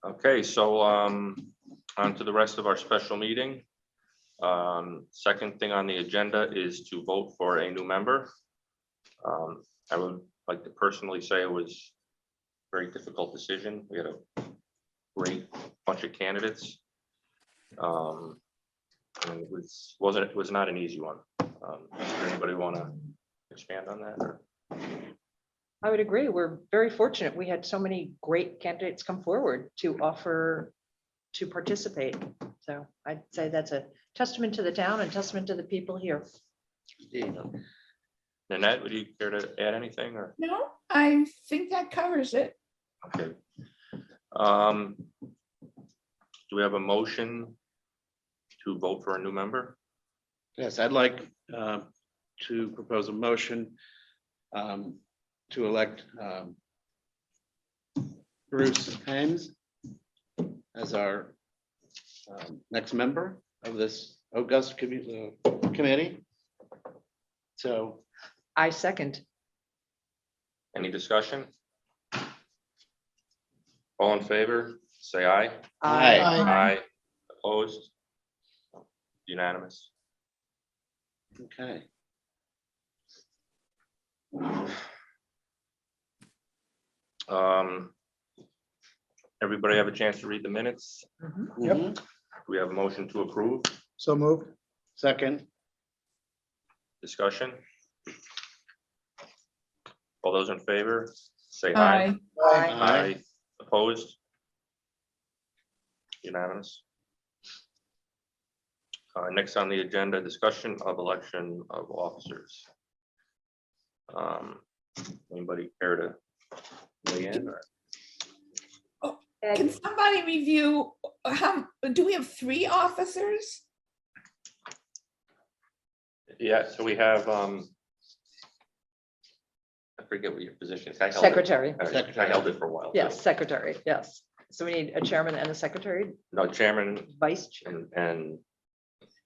Okay, so on to the rest of our special meeting. Second thing on the agenda is to vote for a new member. I would like to personally say it was a very difficult decision. We had a great bunch of candidates. And it was not an easy one. Does anybody want to expand on that? Or? I would agree. We're very fortunate. We had so many great candidates come forward to offer to participate. So I'd say that's a testament to the town and testament to the people here. Nanette, would you care to add anything or? No, I think that covers it. Okay. Do we have a motion to vote for a new member? Yes, I'd like to propose a motion to elect Bruce Hames as our next member of this august committee. So I second. Any discussion? All in favor, say aye. Aye. Aye. Opposed? Unanimous. Okay. Everybody have a chance to read the minutes? Yep. Mhm. Do we have a motion to approve? So moved. Second. Discussion? All those in favor, say aye. Aye. Aye. Opposed? Unanimous. Next on the agenda, discussion of election of officers. Anybody care to weigh in? Or? Can somebody review, do we have 3 officers? Yeah, so we have, I forget what your position is. I held it- Secretary. I held it for a while. Yes, too. secretary. Yes. So we need a chairman and a secretary, No, chairman, vice chair. and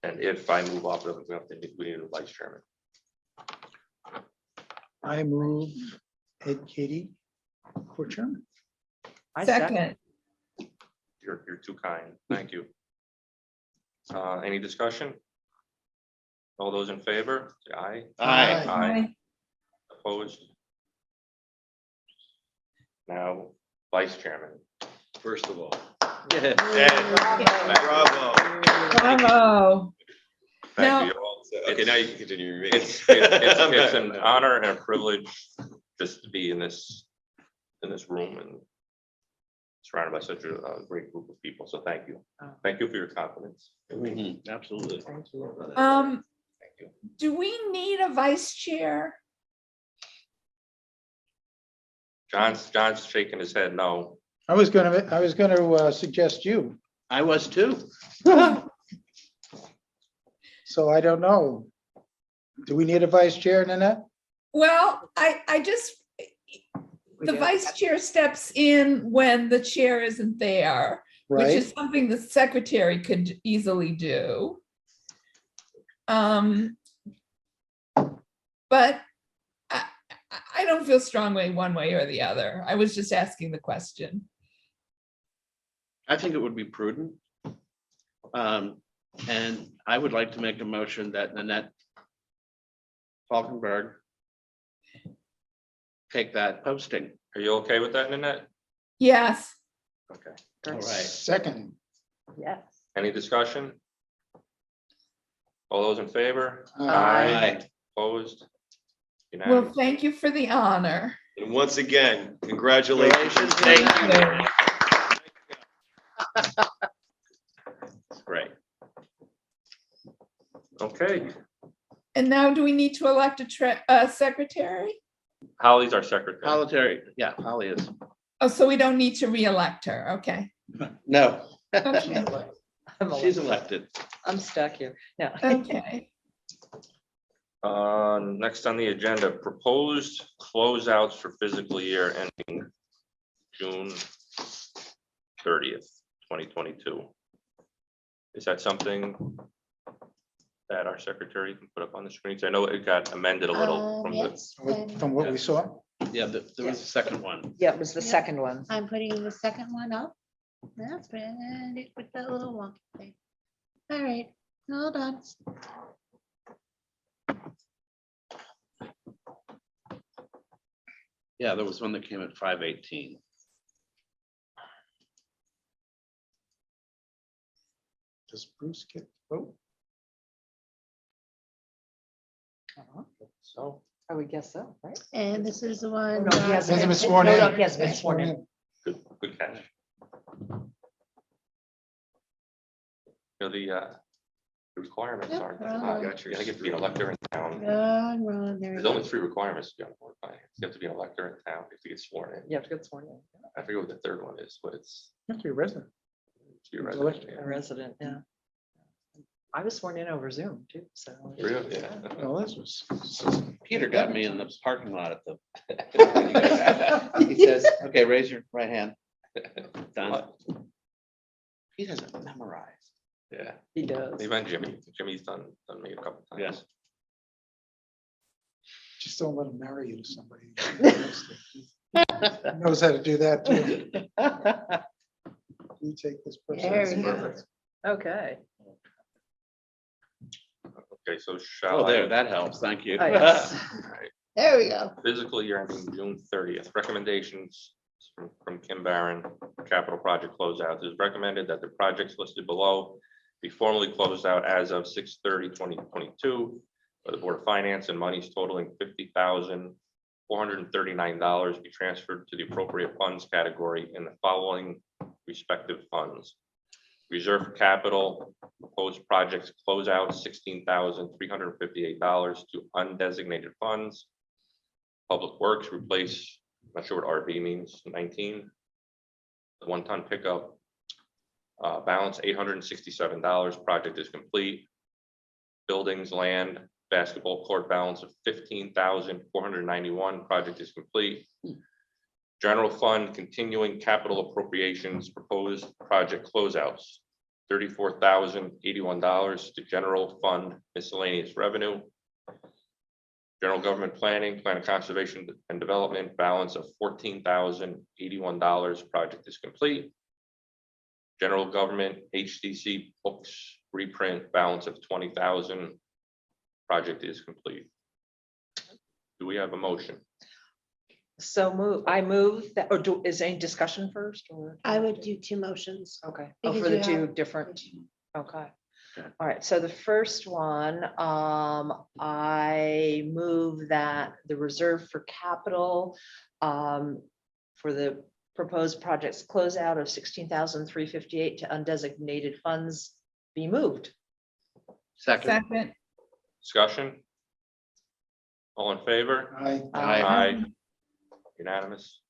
if I move off of it, we need a vice chairman. I move Ed Katie for chairman. I Second. You're too kind. Thank you. Any discussion? All those in favor, say aye. Aye. Aye. Opposed? Now, vice chairman. First of all, Yeah. bravo. Bravo. Thank Now- you. Okay, now you can continue your meeting. It's an honor and a privilege just to be in this room and surrounded by such a great group of people. So thank you. Thank you for your confidence. Mhm, absolutely. Thank you. Thank you. Do we need a vice chair? John's shaking his head no. I was gonna suggest you, I was too. so I don't know. Do we need a vice chair, Nanette? Well, I just, We the do. vice chair steps in when the chair isn't there, which Right? is something the secretary could easily do. But I don't feel strongly one way or the other. I was just asking the question. I think it would be prudent. And I would like to make a motion that Nanette Falkenberg take that posting. Are you okay with that, Nanette? Yes. Okay. All right. Second. Yes. Any discussion? All those in favor? Aye. Opposed? Well, Unanimous. thank you for the honor. And once again, congratulations. Thank you. Great. Okay, And now do we need to elect a secretary? Holly's our secretary. Holly, yeah, Holly is. Oh, so we don't need to re-elect her. Okay. No, Okay. she's elected. I'm stuck here. Yeah. Okay. Next on the agenda, proposed closeouts for fiscal year ending June 30th, 2022. Is that something that our secretary can put up on the screens? I know it got amended a little from the, Yes, and From what we saw? Yeah, there was a second one. Yeah, it was the Yeah. second one. I'm putting the second one up. That's ready with that little wonky thing. All right, hold on. Yeah, there was one that came at 518. Does Bruce get to vote? So, I would guess so, right? And this is the Oh, one. no, he hasn't been sworn no, in. no, he hasn't been sworn in. good catch. You know, the requirements Yep, aren't, wrong you one. Got your- have to be an elector in town. Wrong, there we There's go. only 3 requirements to be on the board of finance. You have to be an elector in town, you have to get sworn in. You have to get sworn in. I forget what the third one is, but it's. You have to be a resident. it's your It's resident, elected. A resident, yeah. I was sworn in over Zoom too, so. yeah. Really? Yeah. Well, this was. Peter got me in the parking lot at the. He says, okay, raise your right hand. Done. He doesn't memorize. Yeah, He does. even Jimmy, Jimmy's done me a couple Yeah. times. Just don't let him marry you to somebody. He knows how to do that too. You take this person. There we go. Perfect. Okay. Okay, so shall Oh, I? there, that helps. Thank you. Oh, yes. Alright, There we go. Fiscal year ending June 30th, recommendations from Kim Barron, capital project closeouts. It is recommended that the projects listed below be formally closed out as of 6/30/2022 by the Board of Finance, and monies totaling $50,439 be transferred to the appropriate funds category in the following respective funds. Reserve for capital, proposed projects closeout $16,358 to undesignated funds. Public Works replace, not sure what RV means, 19. The 1-ton pickup, balance $867, project is complete. Buildings, land, basketball court balance of $15,491, project is complete. General fund continuing capital appropriations, proposed project closeouts, $34,081 to general fund miscellaneous revenue. General government planning, plan of conservation and development, balance of $14,081, project is complete. General government HDC books reprint, balance of $20,000, project is complete. Do we have a motion? So I move that, or is any discussion first or? I would do 2 motions. Okay, oh, Because for the you two have- different, okay. Okay. All right, so the first one, I move that the reserve for capital for the proposed projects closeout of $16,358 to undesignated funds be moved. Second. Second, Discussion? All in favor? I, Unanimous.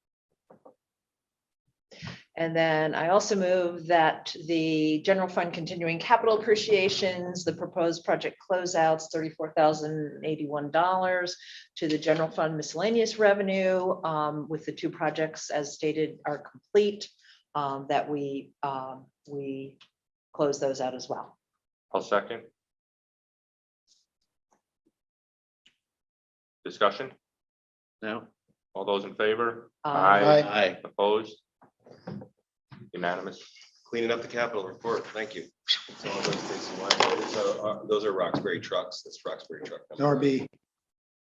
And then I also move that the general fund continuing capital appreciations, the proposed project closeouts, $34,081 to the general fund miscellaneous revenue with the 2 projects as stated are complete, that we close those out as well. I'll second. Discussion? No. All those in favor? Aye. Aye. Opposed? Unanimous. Cleaning up the capital report. Thank you. So all those things you want. Those are Roxbury trucks. That's Roxbury truck. number Norby.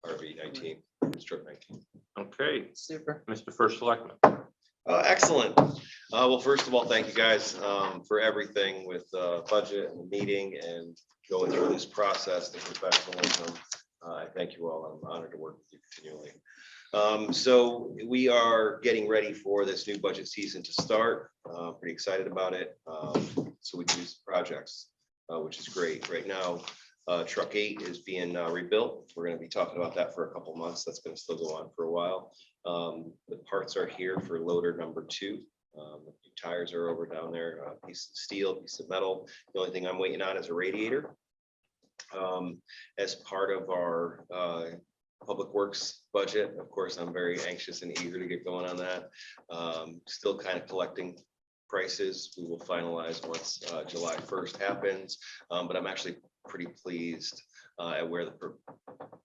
RV 19, truck 19. Okay, Super. Mr. First Selectman. Excellent. Well, first of all, thank you guys for everything with budget and the meeting and going through this process, the professionalism. I thank you all. I'm honored to work with you continually. So we are getting ready for this new budget season to start. Pretty excited about it. So we can do some projects, which is great. Right now, truck 8 is being rebuilt. We're going to be talking about that for a couple months. That's going to still go on for a while. The parts are here for loader number 2. The tires are over down there, a piece of steel, piece of metal. The only thing I'm waiting on is a radiator. As part of our public works budget, of course, I'm very anxious and eager to get going on that. Still kind of collecting prices. We will finalize once July 1st happens, but I'm actually pretty pleased at where the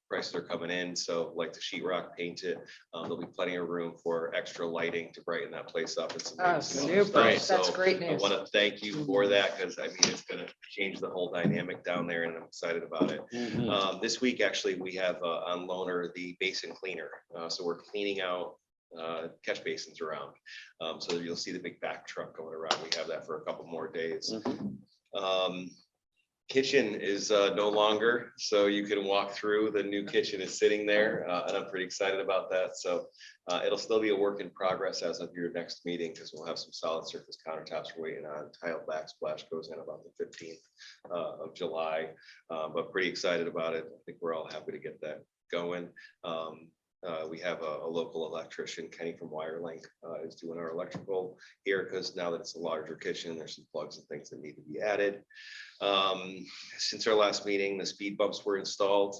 prices are coming in. So like the sheetrock painted, there'll be plenty of room for extra lighting to brighten that place up. And some Oh, some other super. stuff. That's So great I news. want to thank you for that because I mean, it's going to change the whole dynamic down there and I'm excited about it. This week, actually, we have on loaner the basin cleaner. So we're cleaning out catch basins around. So you'll see the big back truck going around. We have that for a couple more days. Kitchen is no longer, so you can walk through. The new kitchen is sitting there, and I'm pretty excited about that. So it'll still be a work in progress as of your next meeting because we'll have some solid surface countertops we're waiting on. Tile backsplash goes in about the 15th of July, but pretty excited about it. I think we're all happy to get that going. We have a local electrician, Kenny from WireLink, is doing our electrical here because now that it's a larger kitchen, there's some plugs and things that need to be added. Since our last meeting, the speed bumps were installed.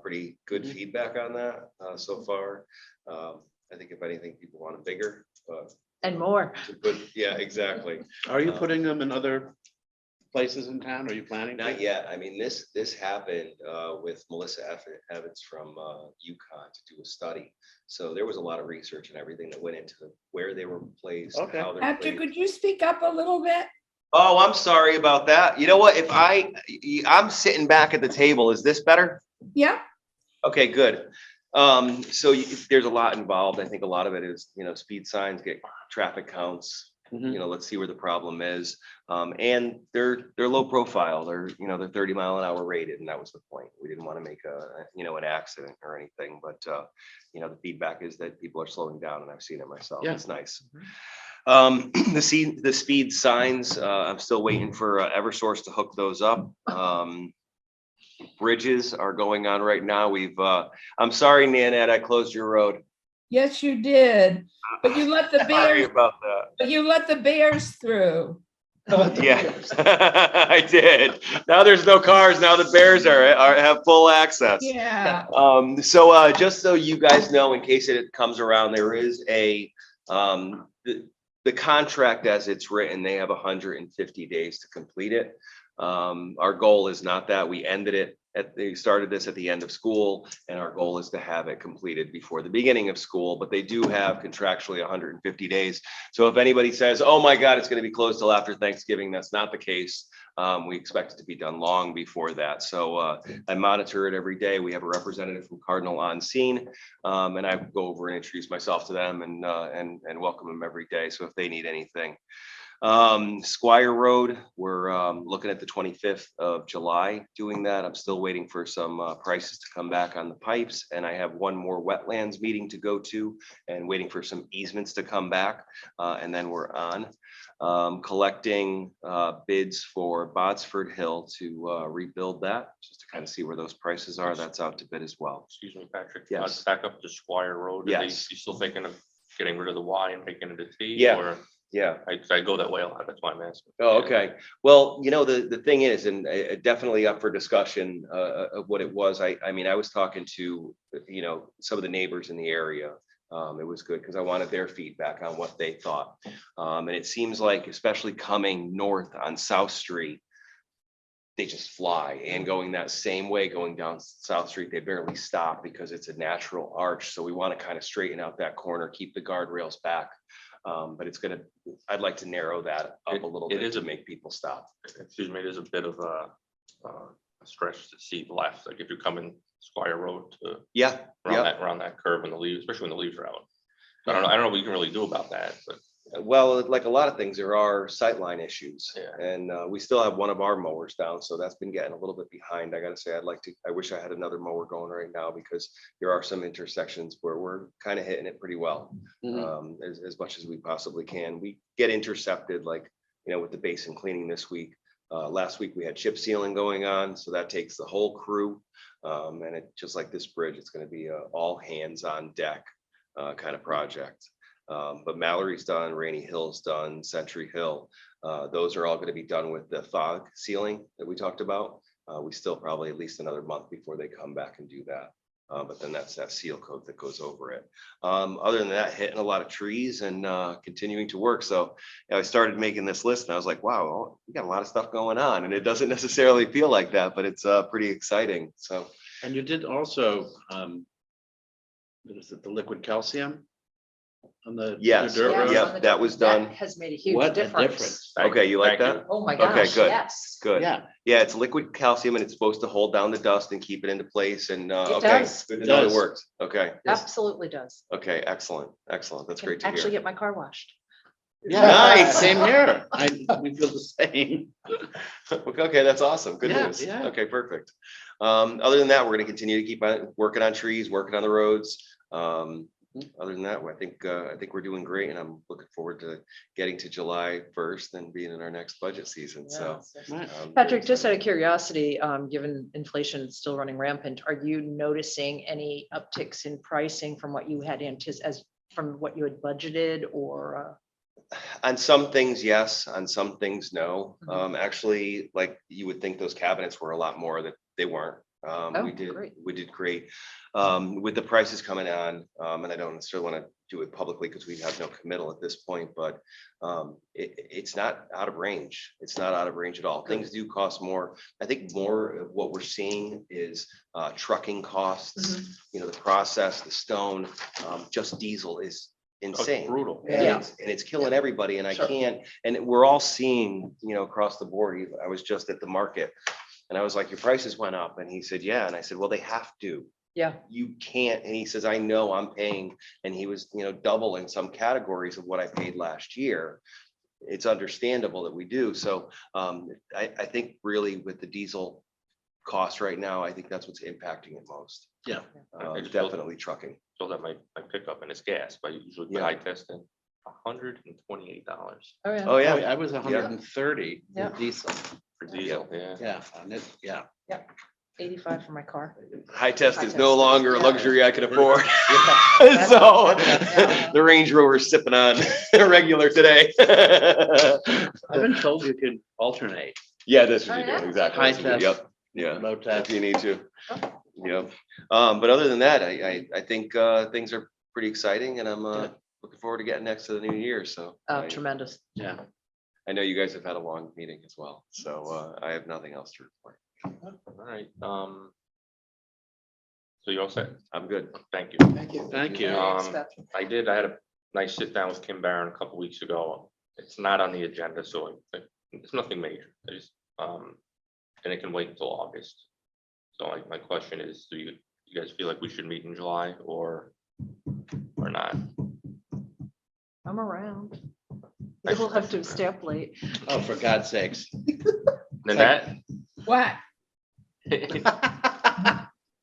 Pretty good feedback on that so far. I think if anything, people want them bigger, but And more. yeah, exactly. Are you putting them in other places in town? Are you planning? Not yet. I mean, this happened with Melissa Evans from UConn to do a study. So there was a lot of research and everything that went into where they were placed. Okay. How they're Patrick, placed. could you speak up a little bit? Oh, I'm sorry about that. You know what? If I'm sitting back at the table, is this better? Yeah, Okay, good. So there's a lot involved. I think a lot of it is, speed signs, get traffic counts, let's see where the problem is. And they're low profile. They're 30 mile an hour rated. And that was the point. We didn't want to make an accident or anything, but the feedback is that people are slowing down and I've seen it myself. Yeah. It's nice. The speed signs, I'm still waiting for Eversource to hook those up. Bridges are going on right now. I'm sorry, Nanette, I closed your road. yes, you did. But you let the Sorry bears, about that. but you let the bears through. Yeah, I did. Now there's no cars. Now the bears have full access. Yeah, So just so you guys know, in case it comes around, there is the contract as it's written, they have 150 days to complete it. Our goal is not that. We ended it they started this at the end of school, and our goal is to have it completed before the beginning of school, but they do have contractually 150 days. So if anybody says, oh my God, it's going to be closed till after Thanksgiving, that's not the case. We expect it to be done long before that. So I monitor it every day. We have a representative from Cardinal on scene, and I go over and introduce myself to them and welcome them every day. So if they need anything. Squire Road, we're looking at the 25th of July doing that. I'm still waiting for some prices to come back on the pipes, and I have one more wetlands meeting to go to and waiting for some easements to come back, and then we're on. Collecting bids for Botsford Hill to rebuild that, just to kind of see where those prices are. That's out to bid as well. Excuse me, Patrick. Yes. Back up to Squire Road. Yes. You still thinking of getting rid of the Y and making it a T? Yeah. Or Yeah. I go that way a lot. That's why I'm asking. Oh, okay. Well, the thing is, and definitely up for discussion of what it was. I mean, I was talking to, some of the neighbors in the area. It was good because I wanted their feedback on what they thought. And it seems like, especially coming north on South Street, they just fly, and going that same way, going down South Street, they barely stop because it's a natural arch. So we want to kind of straighten out that corner, keep the guardrails back. But I'd like to narrow that up a little It bit is to make people stop. Excuse me, it is a bit of a stretch to see left, like if you're coming Squire Road to Yeah, around that curve and the leaves, especially when the leaves are out. I don't know what you can really do about that, but well, like a lot of things, there are sightline issues. Yeah. And we still have one of our mowers down, so that's been getting a little bit behind. I gotta say, I wish I had another mower going right now because there are some intersections where we're kind of hitting it pretty well, as much as we possibly can. We get intercepted, like, with the basin cleaning this week. Last week we had chip sealing going on, so that takes the whole crew. And it just like this bridge, it's going to be a all hands on deck kind of project. But Mallory's done, Rainy Hill's done, Century Hill. Those are all going to be done with the fog sealing that we talked about. We still probably at least another month before they come back and do that. But then that's that seal coat that goes over it. Other than that, hitting a lot of trees and continuing to work. So I started making this list and I was like, wow, we got a lot of stuff going on. And it doesn't necessarily feel like that, but it's pretty exciting. So And you did also, what is it, the liquid calcium? On the Yes, dirt Yes, road? yep, on the that dirt- was done. Has made a huge What a difference. difference. Okay, you like Thank that? Oh, my Okay, gosh, good. yes. Good. Yeah, Yeah, it's liquid calcium and it's supposed to hold down the dust and keep it into place and, It okay, does. good to know it Does. works. Okay, Absolutely does. okay, excellent, excellent. That's Can great to actually hear. get my car washed. yeah, Nice. same here. We feel the same. Okay, that's awesome. Good Yeah, news. yeah. Okay, perfect. Other than that, we're gonna continue to keep on working on trees, working on the roads. Other than that, I think we're doing great and I'm looking forward to getting to July 1st and being in our next budget season. So. Right. very Patrick, just out excited. of curiosity, given inflation is still running rampant, are you noticing any upticks in pricing from what you had from what you had budgeted or? On some things, yes, on some things, no. Mhm. Actually, like you would think those cabinets were a lot more that they weren't. Oh, We did great. great. With the prices coming on, and I don't necessarily want to do it publicly because we have no committal at this point, but it's not out of range. It's not out of range at all. Things do cost more. I think more of what we're seeing is trucking costs, the process, the stone, just diesel is Oh, it's insane. brutal. And Yeah. it's killing everybody and I Sure. can't, and we're all seeing, across the board. I was just at the market and I was like, your prices went up. And he said, yeah. And I said, well, they have to. Yeah, You can't. And he says, I know I'm paying. And he was, double in some categories of what I paid last year. It's understandable that we do. So I think really with the diesel cost right now, I think that's what's impacting it most. Yeah. I just feel- Definitely trucking. Filled up my pickup and it's gas, but usually Yeah. the eye test in $128 oh, yeah. Oh, yeah. I was 130 Yeah. with diesel. for diesel, yeah. Yeah, and it, yeah. 85 for my car. High test High is no test. longer a Yeah. luxury I can afford. That's- So Yeah. the Range Rover is sipping on regular today. I've been told you can alternate Yeah, that's what Oh, you yeah? do. Exactly. High That's what you do. test. Yep. Yeah. low If test. you need to. Oh. Yep. But other than that, I think things are pretty exciting and I'm Good. looking forward to getting next to the new year. So Oh, I tremendous. Yeah. know you guys have had a long meeting as well. So I have nothing else to report. All right. So you're all set? I'm good. Thank you. Thank you. Thank you. Thanks, Um, Patrick. I had a nice sit down with Kim Barron a couple weeks ago. It's not on the agenda, so it's nothing major. I just, and it can wait until August. So my question is, do you guys feel like we should meet in July or not? I'm around. We'll have to stay up late. Oh, for God's sakes. Nanette, What?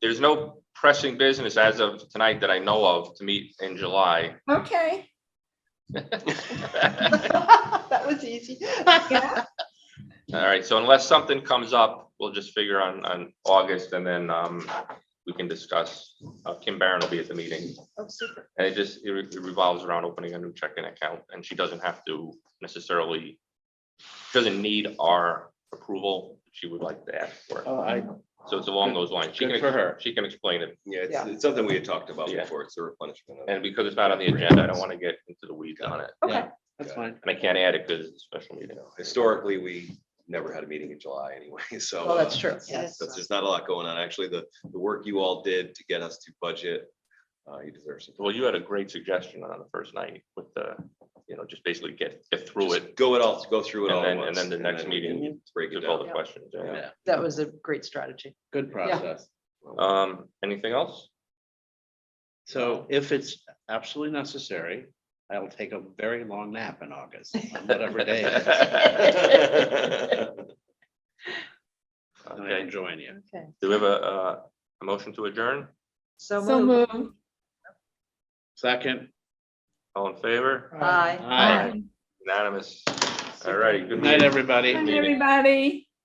there's no pressing business as of tonight that I know of to meet in July. Okay. That was easy. Yeah. All right, so unless something comes up, we'll just figure on August and then we can discuss. Kim Barron will be at the meeting. Oh, super. And it revolves around opening a new checking account and she doesn't have to necessarily, doesn't need our approval. She would like to ask for it. Oh, So it's along those lines. She good can, for her. she can explain it. Yeah, Yeah. it's something we had talked about Yeah. before. It's a replenishment. of- And because it's not on the agenda, I don't want to get into the weeds on it. Okay. Yeah, that's fine. And I can't add it because it's a special meeting. Historically, we never had a meeting in July anyway, so. Well, that's true. Yes. So there's not a lot going on. Actually, the work you all did to get us to budget, you deserve some. Well, you had a great suggestion on the first night with the, just basically get through Just it. go through it And all. then- at and then once, the next meeting, we can break it Just all the down. questions. Yeah. Yeah, That was a great strategy. good process. Anything else? So if it's absolutely necessary, I'll take a very long nap in August, on whatever day it is. And I Okay, can join you. Okay. do we have a motion to adjourn? So So moved. moved. Second. All in favor? Aye. Aye. Unanimous. All righty, good Good night, meeting. everybody. Good night, everybody.